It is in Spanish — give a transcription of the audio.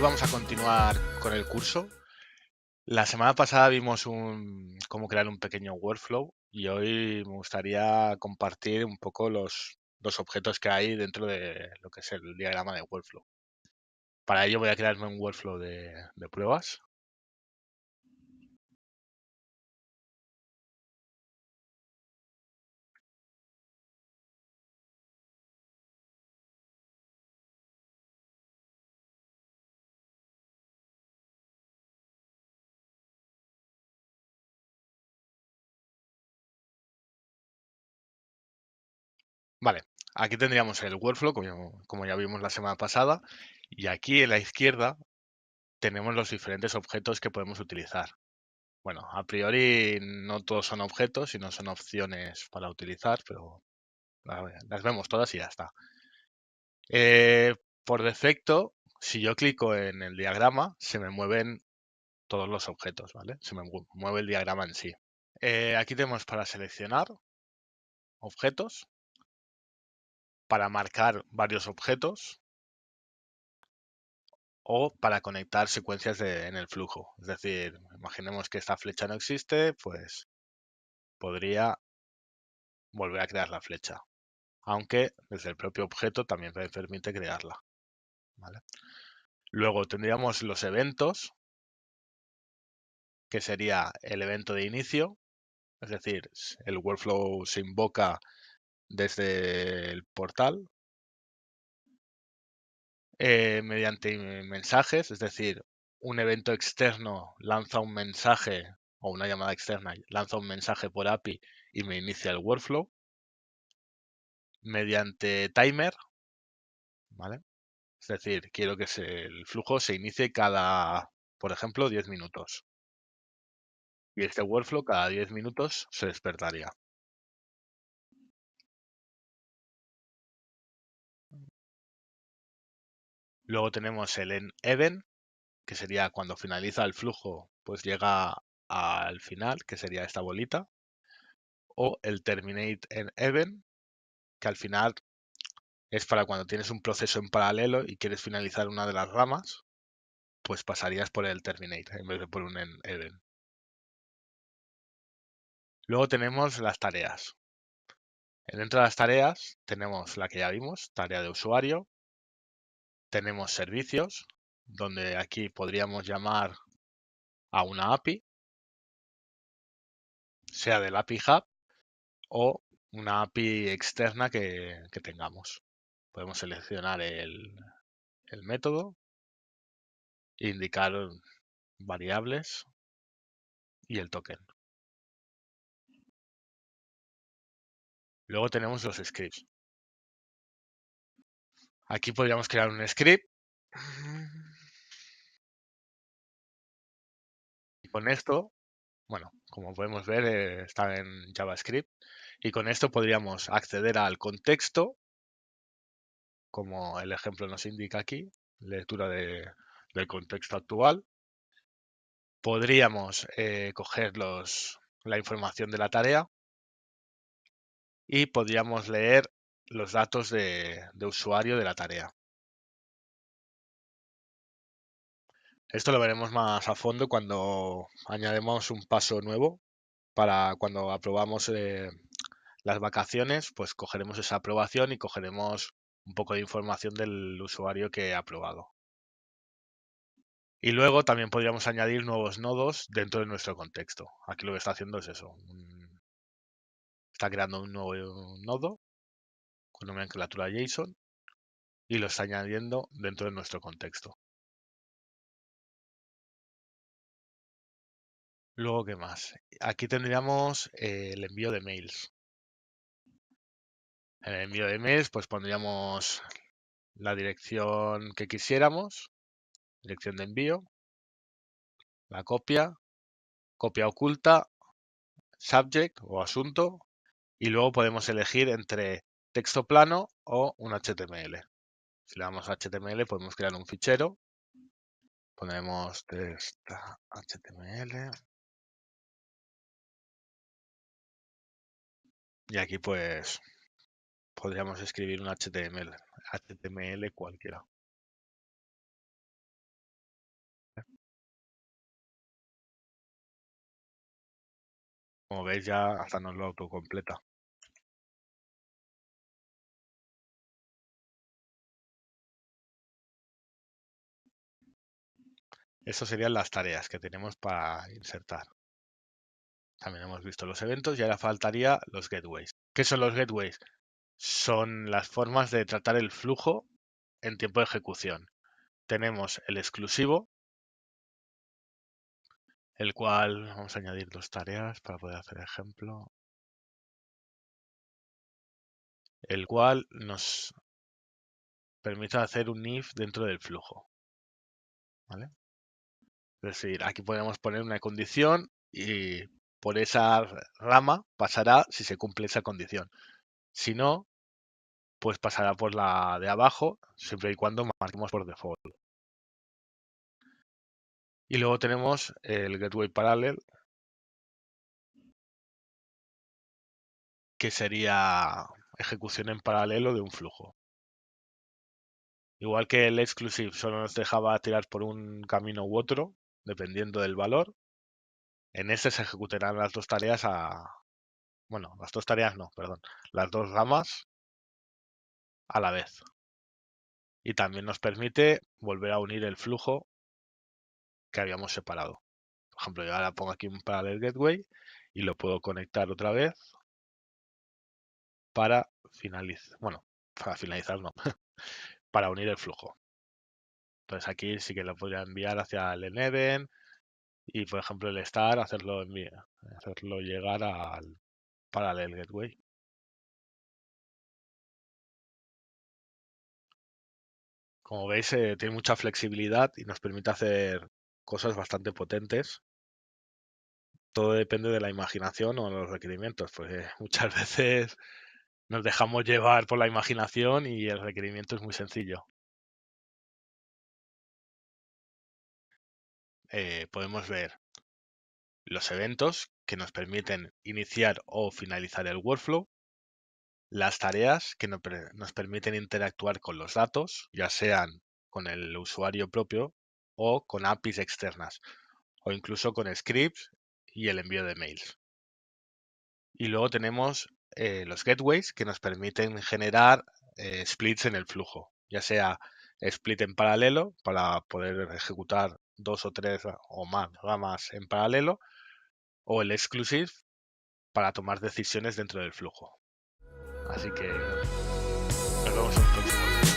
vamos a continuar con el curso. La semana pasada vimos cómo crear un pequeño workflow y hoy me gustaría compartir un poco los objetos que hay dentro de lo que es el diagrama de workflow. Para ello voy a crearme un workflow de pruebas. Vale, aquí tendríamos el workflow, como ya vimos la semana pasada, y aquí en la izquierda tenemos los diferentes objetos que podemos utilizar. Bueno, a priori no todos son objetos, sino son opciones para utilizar, pero las vemos todas y ya está. Por defecto, si yo clico en el diagrama, se me mueven todos los objetos, ¿vale? Se me mueve el diagrama en sí. Aquí tenemos para seleccionar objetos, para marcar varios objetos o para conectar secuencias en el flujo. Es decir, imaginemos que esta flecha no existe, pues podría volver a crear la flecha, aunque desde el propio objeto también me permite crearla, ¿vale? Luego tendríamos los eventos, que sería el evento de inicio, es decir, el workflow se invoca desde el portal mediante mensajes, es decir, un evento externo lanza un mensaje o una llamada externa lanza un mensaje por API y me inicia el workflow. Mediante timer, ¿vale? Es decir, quiero que el flujo se inicie cada, por ejemplo, 10 minutos. Y este workflow cada 10 minutos se despertaría. Luego tenemos el end event, que sería cuando finaliza el flujo, pues llega al final, que sería esta bolita. O el terminate end event, que al final es para cuando tienes un proceso en paralelo y quieres finalizar una de las ramas, pues pasarías por el terminate en vez de por un end event. Luego tenemos las tareas. Dentro de las tareas tenemos la que ya vimos, tarea de usuario. Tenemos servicios, donde aquí podríamos llamar a una API, sea del API Hub o una API externa que tengamos. Podemos seleccionar el método, indicar variables y el token. Luego tenemos los scripts. Aquí podríamos crear un script. Y con esto, bueno, como podemos ver, está en JavaScript. Y con esto podríamos acceder al contexto, como el ejemplo nos indica aquí, lectura del contexto actual. Podríamos coger la información de la tarea y podríamos leer los datos de usuario de la tarea. Esto lo veremos más a fondo cuando añadimos un paso nuevo para cuando aprobamos las vacaciones, pues cogeremos esa aprobación y cogeremos un poco de información del usuario que ha aprobado. Y luego también podríamos añadir nuevos nodos dentro de nuestro contexto. Aquí lo que está haciendo es eso. Está creando un nuevo nodo con nomenclatura JSON y lo está añadiendo dentro de nuestro contexto. Luego, ¿qué más? Aquí tendríamos el envío de mails. En el envío de mails, pues pondríamos la dirección que quisiéramos, dirección de envío, la copia, copia oculta, subject o asunto, y luego podemos elegir entre texto plano o un HTML. Si le damos a HTML, podemos crear un fichero. Ponemos text HTML. Y aquí pues podríamos escribir un HTML cualquiera. Como veis, ya hasta nos lo autocompleta. Eso serían las tareas que tenemos para insertar. También hemos visto los eventos y ahora faltaría los gateways. ¿Qué son los gateways? Son las formas de tratar el flujo en tiempo de ejecución. Tenemos el exclusivo, el cual vamos a añadir dos tareas para poder hacer ejemplo. El cual nos permite hacer un if dentro del flujo. ¿Vale? Es decir, aquí podemos poner una condición y por esa rama pasará si se cumple esa condición. Si no, pues pasará por la de abajo, siempre y cuando marquemos por default. Y luego tenemos el gateway parallel, que sería ejecución en paralelo de un flujo. Igual que el exclusive solo nos dejaba tirar por un camino u otro, dependiendo del valor, en este se ejecutarán las dos tareas bueno, las dos tareas no, perdón, las dos ramas a la vez. Y también nos permite volver a unir el flujo que habíamos separado. Por ejemplo, yo ahora pongo aquí un parallel gateway y lo puedo conectar otra vez para finalizar. Bueno, para finalizar no, para unir el flujo. Entonces aquí sí que lo podría enviar hacia el eneben y, por ejemplo, el star hacerlo llegar al parallel gateway. Como veis, tiene mucha flexibilidad y nos permite hacer cosas bastante potentes. Todo depende de la imaginación o de los requerimientos, porque muchas veces nos dejamos llevar por la imaginación y el requerimiento es muy sencillo. Podemos ver los eventos que nos permiten iniciar o finalizar el workflow, las tareas que nos permiten interactuar con los datos, ya sean con el usuario propio o con APIs externas, o incluso con scripts y el envío de mails. Y luego tenemos los gateways que nos permiten generar splits en el flujo, ya sea split en paralelo para poder ejecutar dos o tres o más ramas en paralelo, o el exclusive para tomar decisiones dentro del flujo. Así que nos vemos en un próximo vídeo.